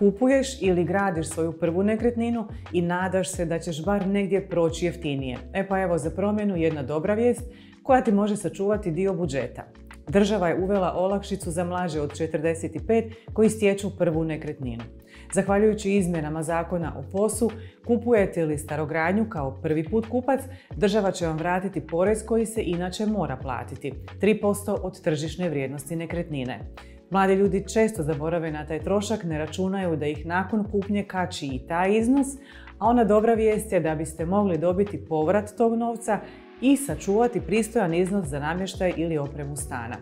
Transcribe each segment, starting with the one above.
Kupuješ ili gradiš svoju prvu nekretninu i nadaš se da ćeš bar negdje proći jeftinije. Pa evo za promjenu jedna dobra vijest koja ti može sačuvati dio budžeta. Država je uvela olakšicu za mlađe od 45 koji stječu prvu nekretninu. Zahvaljujući izmjenama zakona o POS-u, kupujete li starogradnju kao prvi put kupac, država će vam vratiti porez koji se inače mora platiti, 3% od tržišne vrijednosti nekretnine. Mladi ljudi često zaborave na taj trošak, ne računaju da ih nakon kupnje kači i taj iznos, a ona dobra vijest je da biste mogli dobiti povrat tog novca i sačuvati pristojan iznos za namještaj ili opremu stana.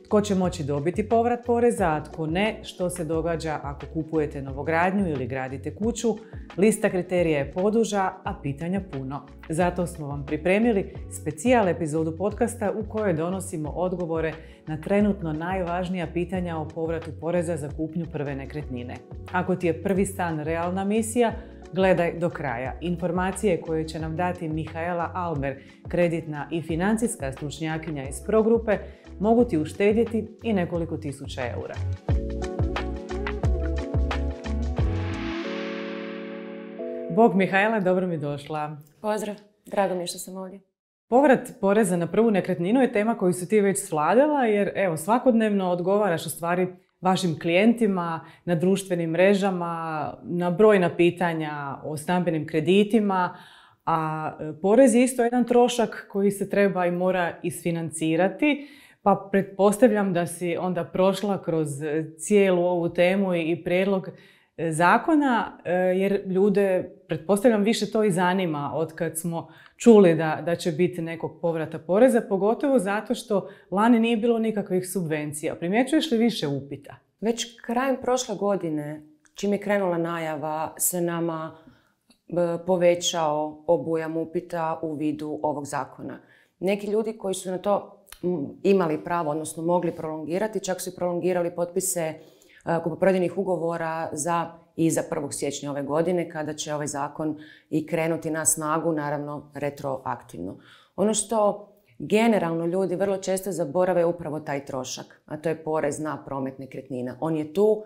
Tko će moći dobiti povrat poreza, a tko ne, što se događa ako kupujete novogradnju ili gradite kuću, lista kriterija je poduža, a pitanja puno. Zato smo vam pripremili specijal epizodu podcasta u kojoj donosimo odgovore na trenutno najvažnija pitanja o povratu poreza za kupnju prve nekretnine. Ako ti je prvi stan realna misija, gledaj do kraja. Informacije koje će nam dati Mihaela Almer, kreditna i financijska stručnjakinja iz Progrupe, mogu ti uštedjeti i nekoliko tisuća eura. Bog Mihaela, dobro mi došla. Pozdrav, drago mi je što sam ovdje. Povrat poreza na prvu nekretninu je tema koju si ti već svladala jer svakodnevno odgovaraš u stvari vašim klijentima na društvenim mrežama, na brojna pitanja o stambenim kreditima, a porez je isto jedan trošak koji se treba i mora isfinancirati, pa pretpostavljam da si onda prošla kroz cijelu ovu temu i prijedlog zakona, jer ljude, pretpostavljam, više to i zanima od kad smo čuli da će biti nekog povrata poreza, pogotovo zato što lani nije bilo nikakvih subvencija. Primjećuješ li više upita? Već krajem prošle godine, čim je krenula najava, se nama povećao obujam upita u vidu ovog zakona. Neki ljudi koji su na to imali pravo, odnosno mogli prolongirati, čak su i prolongirali potpise kupoprodajnih ugovora i za 1. siječnja ove godine, kada će ovaj zakon i krenuti na snagu, naravno retroaktivno. Ono što generalno ljudi vrlo često zaborave je upravo taj trošak, a to je porez na promet nekretnina. On je tu,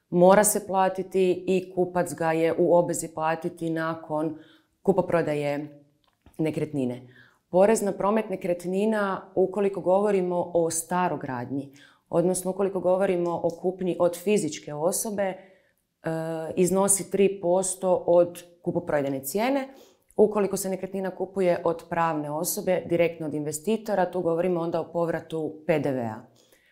mora se platiti i kupac ga je u obvezi platiti nakon kupoprodaje nekretnine. Porez na promet nekretnina, ukoliko govorimo o starogradnji, odnosno ukoliko govorimo o kupnji od fizičke osobe, iznosi 3% od kupoprodajne cijene. Ukoliko se nekretnina kupuje od pravne osobe, direktno od investitora, tu govorimo onda o povratu PDV-a.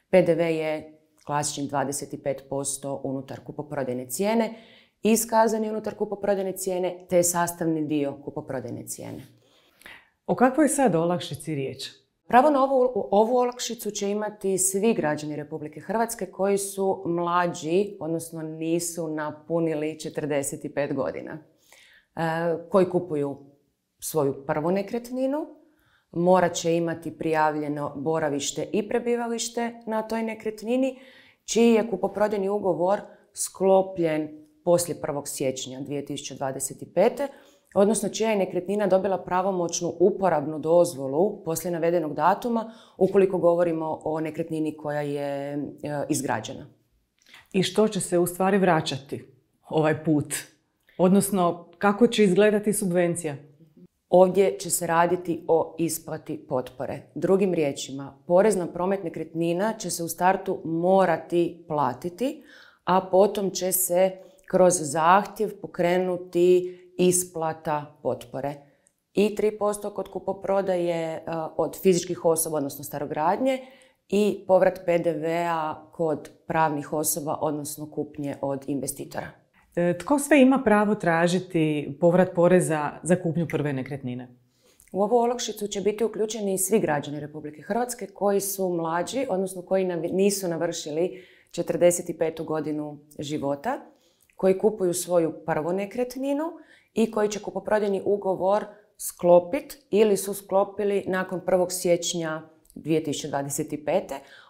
PDV je klasičnih 25% unutar kupoprodajne cijene, iskazani unutar kupoprodajne cijene, te je sastavni dio kupoprodajne cijene. O kakvoj sad olakšici riječ? Pravo na ovu olakšicu će imati svi građani Republike Hrvatske koji su mlađi, odnosno nisu napunili 45 godina. Koji kupuju svoju prvu nekretninu, morat će imati prijavljeno boravište i prebivalište na toj nekretnini, čiji je kupoprodajni ugovor sklopljen poslije 1. siječnja 2025. Odnosno čija je nekretnina dobila pravomoćnu uporabnu dozvolu poslije navedenog datuma, ukoliko govorimo o nekretnini koja je izgrađena. I što će se u stvari vraćati ovaj put? Odnosno, kako će izgledati subvencija? Ovdje će se raditi o isplati potpore. Drugim riječima, porez na promet nekretnina će se u startu morati platiti, a potom će se kroz zahtjev pokrenuti isplata potpore. I 3% kod kupoprodaje od fizičkih osoba, odnosno starogradnje, i povrat PDV-a kod pravnih osoba, odnosno kupnje od investitora. Tko sve ima pravo tražiti povrat poreza za kupnju prve nekretnine? U ovu olakšicu će biti uključeni svi građani Republike Hrvatske koji su mlađi, odnosno koji nisu navršili 45. godinu života, koji kupuju svoju prvu nekretninu i koji će kupoprodajni ugovor sklopiti ili su sklopili nakon 1. siječnja 2025.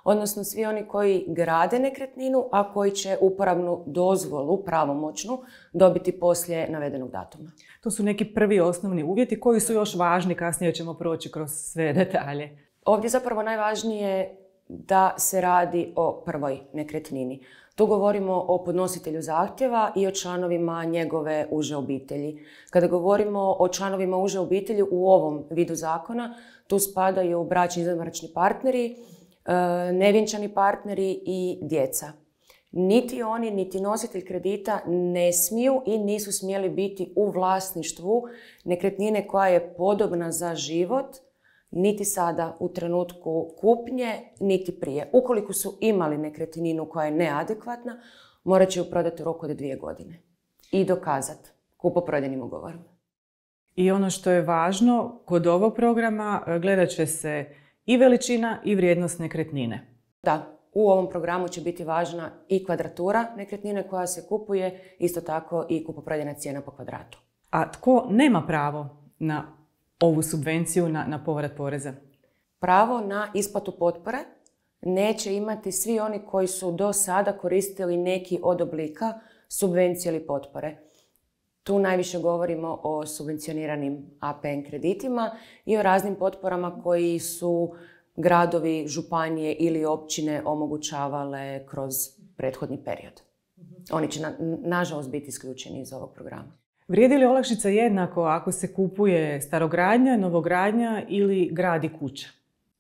Odnosno svi oni koji grade nekretninu, a koji će uporabnu dozvolu pravomoćnu dobiti poslije navedenog datuma. To su neki prvi osnovni uvjeti koji su još važni, kasnije ćemo proći kroz sve detalje. Ovdje zapravo najvažnije da se radi o prvoj nekretnini. Tu govorimo o podnositelju zahtjeva i o članovima njegove uže obitelji. Kada govorimo o članovima uže obitelji u ovom vidu zakona, tu spadaju bračni i izvanbračni partneri, nevjenčani partneri i djeca. Niti oni, niti nositelj kredita ne smiju i nisu smjeli biti u vlasništvu nekretnine koja je podobna za život, niti sada u trenutku kupnje, niti prije. Ukoliko su imali nekretninu koja je neadekvatna, morat će ju prodati u roku od 2 godine i dokazati kupoprodajnim ugovorom. I ono što je važno, kod ovog programa gledat će se i veličina i vrijednost nekretnine. Da, u ovom programu će biti važna i kvadratura nekretnine koja se kupuje, isto tako i kupoprodajna cijena po kvadratu. A tko nema pravo na ovu subvenciju, na povrat poreza? Pravo na isplatu potpore neće imati svi oni koji su do sada koristili neki od oblika subvencije ili potpore. Tu najviše govorimo o subvencioniranim APN kreditima i o raznim potporama koji su gradovi, županije ili općine omogućavale kroz prethodni period. Oni će nažalost biti isključeni iz ovog programa. Vrijedi li olakšica jednako ako se kupuje starogradnja, novogradnja ili gradi kuća?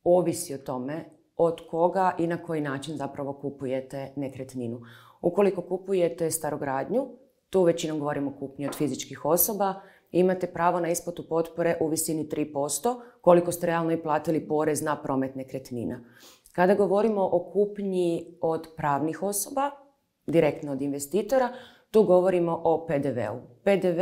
Ovisi o tome od koga i na koji način zapravo kupujete nekretninu. Ukoliko kupujete starogradnju, tu većinom govorimo o kupnji od fizičkih osoba, imate pravo na isplatu potpore u visini 3%, koliko ste realno i platili porez na promet nekretnina. Kada govorimo o kupnji od pravnih osoba, direktno od investitora, tu govorimo o PDV-u. PDV,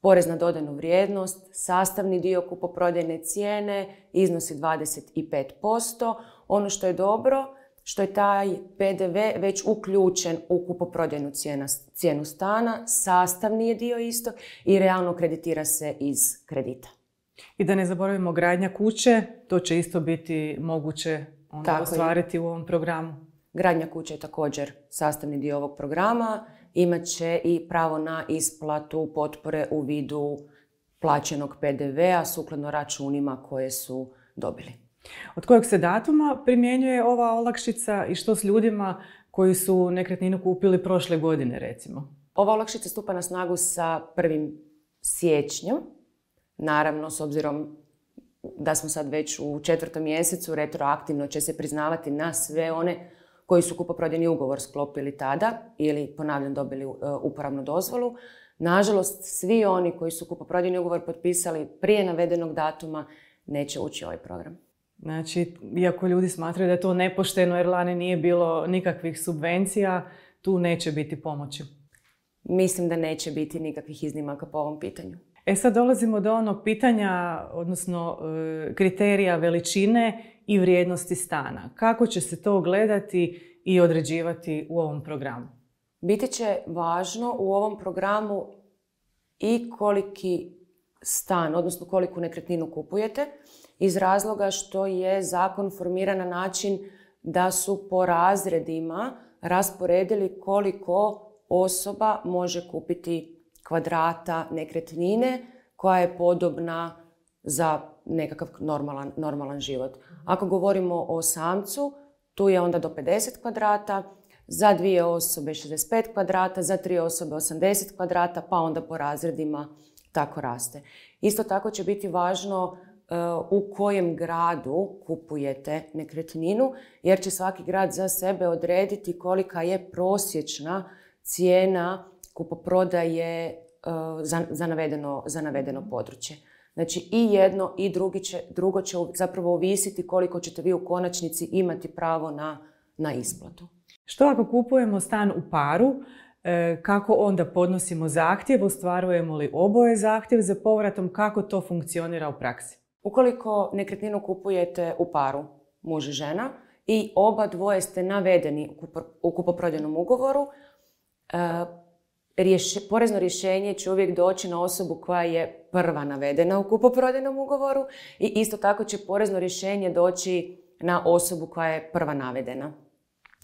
porez na dodanu vrijednost, sastavni dio kupoprodajne cijene iznosi 25%. Ono što je dobro, što je taj PDV već uključen u kupoprodajnu cijenu stana, sastavni je dio isto i realno kreditira se iz kredita. I da ne zaboravimo gradnja kuće, to će isto biti moguće ostvariti u ovom programu. Gradnja kuće je također sastavni dio ovog programa. Imat će i pravo na isplatu potpore u vidu plaćenog PDV-a sukladno računima koje su dobili. Od kojeg se datuma primjenjuje ova olakšica i što s ljudima koji su nekretninu kupili prošle godine, recimo? Ova olakšica stupa na snagu sa 1. siječnjem. Naravno, s obzirom da smo sad već u 4. mjesecu, retroaktivno će se priznavati na sve one koji su kupoprodajni ugovor sklopili tada ili, ponavljam, dobili uporabnu dozvolu. Nažalost, svi oni koji su kupoprodajni ugovor potpisali prije navedenog datuma neće ući u ovaj program. Znači, iako ljudi smatraju da je to nepošteno jer lani nije bilo nikakvih subvencija, tu neće biti pomoći. Mislim da neće biti nikakvih iznimaka po ovom pitanju. Sad dolazimo do onog pitanja, odnosno kriterija veličine i vrijednosti stana. Kako će se to gledati i određivati u ovom programu? Biti će važno u ovom programu i koliki stan, odnosno koliku nekretninu kupujete, iz razloga što je zakon formiran na način da su po razredima rasporedili koliko osoba može kupiti kvadrata nekretnine koja je podobna za nekakav normalan život. Ako govorimo o samcu, tu je onda do 50 kvadrata, za 2 osobe 65 kvadrata, za 3 osobe 80 kvadrata, pa onda po razredima tako raste. Isto tako će biti važno u kojem gradu kupujete nekretninu, jer će svaki grad za sebe odrediti kolika je prosječna cijena kupoprodaje za navedeno područje. Znači i jedno i drugo će zapravo ovisiti koliko ćete vi u konačnici imati pravo na isplatu. Što ako kupujemo stan u paru, kako onda podnosimo zahtjev, ostvarujemo li oboje zahtjev za povratom, kako to funkcionira u praksi? Ukoliko nekretninu kupujete u paru, muž i žena, i oba dvoje ste navedeni u kupoprodajnom ugovoru, porezno rješenje će uvijek doći na osobu koja je prva navedena u kupoprodajnom ugovoru i isto tako će porezno rješenje doći na osobu koja je prva navedena.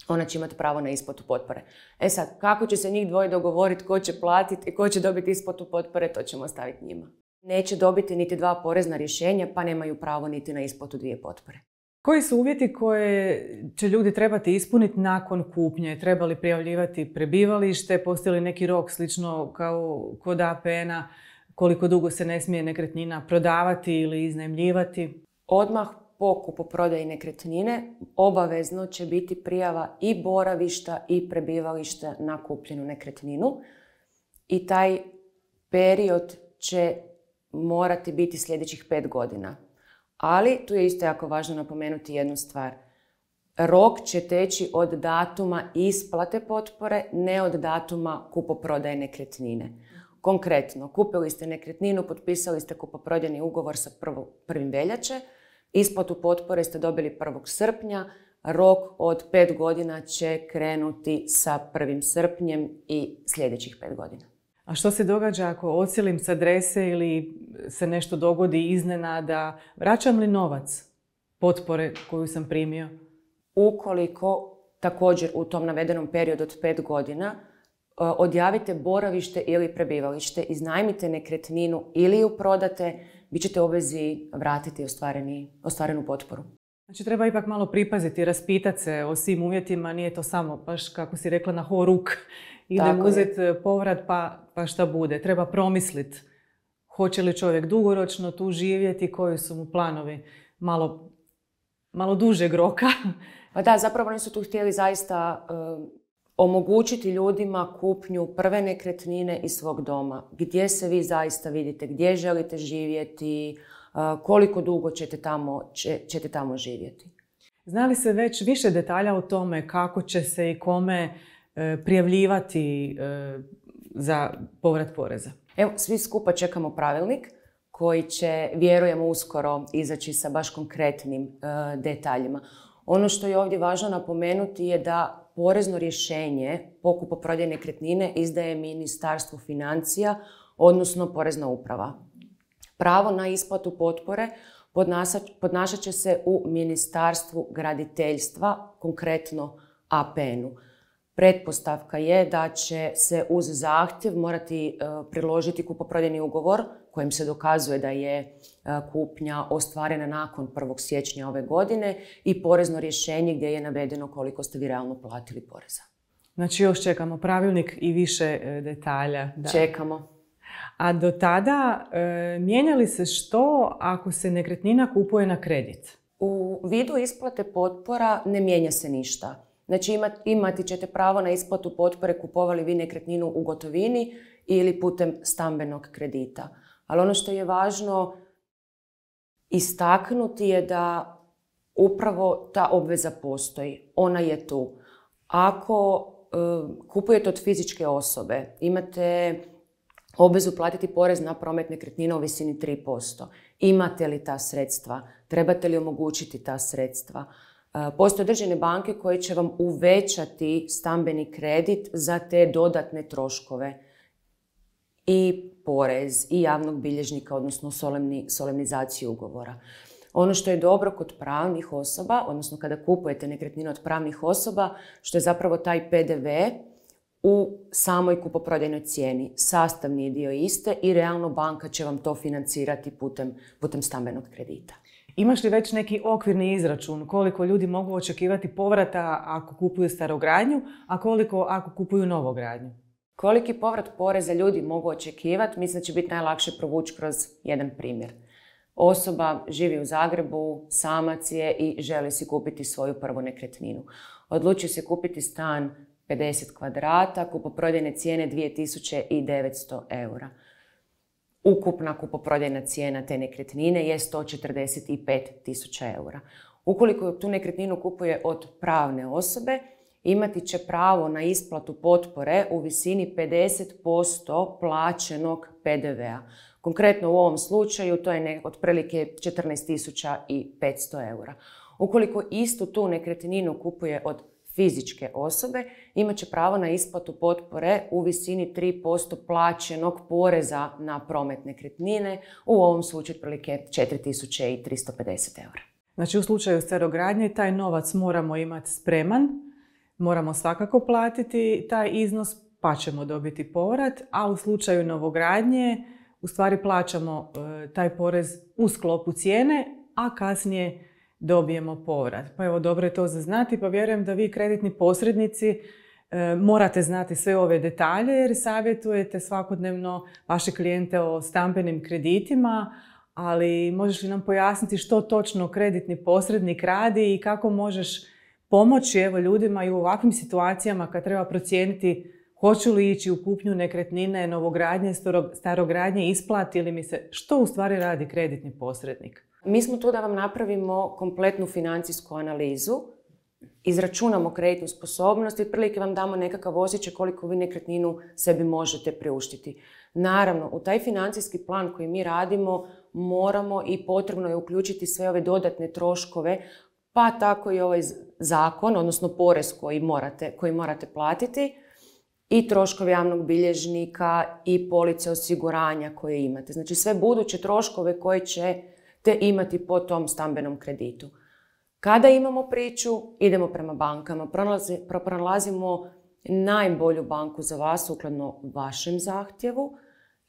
Ona će imati pravo na isplatu potpore. Sad, kako će se njih dvoje dogovoriti ko će platiti i ko će dobiti isplatu potpore, to ćemo ostaviti njima. Neće dobiti niti 2 porezna rješenja, pa nemaju pravo niti na isplatu 2 potpore. Koji su uvjeti koje će ljudi trebati ispuniti nakon kupnje? Treba li prijavljivati prebivalište? Postoji li neki rok slično kao kod APN-a? Koliko dugo se ne smije nekretnina prodavati ili iznajmljivati? Odmah po kupoprodaji nekretnine obavezno će biti prijava i boravišta i prebivališta na kupljenu nekretninu. I taj period će morati biti sljedećih 5 godina. Ali tu je isto jako važno napomenuti jednu stvar. Rok će teći od datuma isplate potpore, ne od datuma kupoprodaje nekretnine. Konkretno, kupili ste nekretninu, potpisali ste kupoprodajni ugovor sa 1. veljače, isplatu potpore ste dobili 1. srpnja, rok od 5 godina će krenuti sa 1. srpnjem i sljedećih 5 godina. A što se događa ako odselim s adrese ili se nešto dogodi iznenada? Vraćam li novac potpore koju sam primio? Ukoliko također u tom navedenom periodu od 5 godina odjavite boravište ili prebivalište, iznajmite nekretninu ili ju prodate, bit ćete u obvezi vratiti ostvarenu potporu. Znači treba ipak malo pripaziti, raspitati se o svim uvjetima, nije to samo baš kako si rekla na horuk. Idem uzeti povrat pa šta bude. Treba promisliti hoće li čovjek dugoročno tu živjeti, koji su mu planovi malo dužeg roka. Pa da, zapravo oni su tu htjeli zaista omogućiti ljudima kupnju prve nekretnine i svog doma. Gdje se vi zaista vidite, gdje želite živjeti, koliko dugo ćete tamo živjeti. Zna li se već više detalja o tome kako će se i kome prijavljivati za povrat poreza? Evo, svi skupa čekamo pravilnik koji će, vjerujemo, uskoro izaći sa baš konkretnim detaljima. Ono što je ovdje važno napomenuti je da porezno rješenje po kupoprodaji nekretnine izdaje Ministarstvo financija, odnosno Porezna uprava. Pravo na isplatu potpore podnašat će se u Ministarstvu graditeljstva, konkretno APN-u. Pretpostavka je da će se uz zahtjev morati priložiti kupoprodajni ugovor kojim se dokazuje da je kupnja ostvarena nakon 1. siječnja ove godine i porezno rješenje gdje je navedeno koliko ste vi realno platili poreza. Znači još čekamo pravilnik i više detalja. Da. Čekamo. A do tada mijenja li se što ako se nekretnina kupuje na kredit? U vidu isplate potpora ne mijenja se ništa. Znači imati ćete pravo na isplatu potpore kupovali vi nekretninu u gotovini ili putem stambenog kredita. Ali ono što je važno istaknuti je da upravo ta obveza postoji. Ona je tu. Ako kupujete od fizičke osobe, imate obvezu platiti porez na promet nekretnina u visini 3%. Imate li ta sredstva? Trebate li omogućiti ta sredstva? Postoje određene banke koje će vam uvećati stambeni kredit za te dodatne troškove. I porez, i javnog bilježnika, odnosno solemnizaciju ugovora. Ono što je dobro kod pravnih osoba, odnosno kada kupujete nekretninu od pravnih osoba, što je zapravo taj PDV u samoj kupoprodajnoj cijeni. Sastavni dio iste i realno banka će vam to financirati putem stambenog kredita. Imaš li već neki okvirni izračun koliko ljudi mogu očekivati povrata ako kupuju starogradnju, a koliko ako kupuju novogradnju? Koliki povrat poreza ljudi mogu očekivati, mislim da će biti najlakše provući kroz jedan primjer. Osoba živi u Zagrebu, samac je i želi si kupiti svoju prvu nekretninu. Odlučio se kupiti stan 50 kvadrata, kupoprodajne cijene 2900 eura. Ukupna kupoprodajna cijena te nekretnine je 145.000 eura. Ukoliko tu nekretninu kupuje od pravne osobe, imati će pravo na isplatu potpore u visini 50% plaćenog PDV-a. Konkretno u ovom slučaju to je otprilike 14.500 eura. Ukoliko istu tu nekretninu kupuje od fizičke osobe, imat će pravo na isplatu potpore u visini 3% plaćenog poreza na promet nekretnine, u ovom slučaju otprilike 4.350 eura. Znači u slučaju starogradnje taj novac moramo imati spreman, moramo svakako platiti taj iznos pa ćemo dobiti povrat, a u slučaju novogradnje u stvari plaćamo taj porez u sklopu cijene, a kasnije dobijemo povrat. Pa evo, dobro je to za znati, pa vjerujem da vi kreditni posrednici morate znati sve ove detalje jer savjetujete svakodnevno vaše klijente o stambenim kreditima, ali možeš li nam pojasniti što točno kreditni posrednik radi i kako možeš pomoći ljudima i u ovakvim situacijama kad treba procijeniti hoću li ići u kupnju nekretnine, novogradnje, starogradnje, isplati li mi se, što u stvari radi kreditni posrednik? Mi smo tu da vam napravimo kompletnu financijsku analizu, izračunamo kreditnu sposobnost i otprilike vam damo nekakav osjećaj koliko vi nekretninu sebi možete priuštiti. Naravno, u taj financijski plan koji mi radimo moramo i potrebno je uključiti sve ove dodatne troškove, pa tako i ovaj zakon, odnosno porez koji morate platiti i troškove javnog bilježnika i police osiguranja koje imate. Znači sve buduće troškove koje ćete imati po tom stambenom kreditu. Kada imamo priču, idemo prema bankama, pronalazimo najbolju banku za vas sukladno vašem zahtjevu,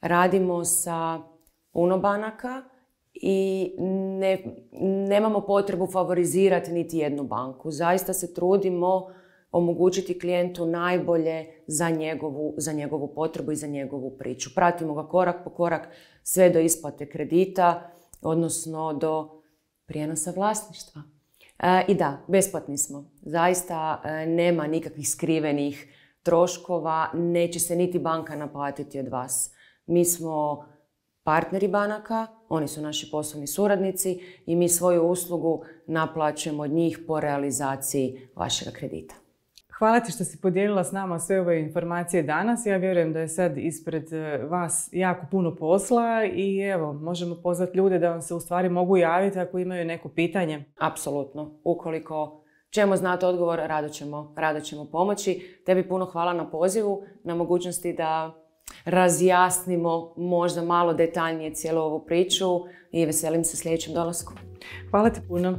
radimo sa puno banaka i nemamo potrebu favorizirati niti jednu banku. Zaista se trudimo omogućiti klijentu najbolje za njegovu potrebu i za njegovu priču. Pratimo ga korak po korak sve do isplate kredita, odnosno do prijenosa vlasništva. I da, besplatni smo. Zaista nema nikakvih skrivenih troškova, neće se niti banka naplatiti od vas. Mi smo partneri banaka, oni su naši poslovni suradnici i mi svoju uslugu naplaćujemo od njih po realizaciji vašeg kredita. Hvala ti što si podijelila s nama sve ove informacije danas. Ja vjerujem da je sad ispred vas jako puno posla i evo, možemo pozvati ljude da vam se u stvari mogu javiti ako imaju neko pitanje. Apsolutno. Ukoliko ćemo znati odgovor, rado ćemo pomoći. Tebi puno hvala na pozivu, na mogućnosti da razjasnimo možda malo detaljnije cijelu ovu priču i veselim se sljedećem dolasku. Hvala ti puno.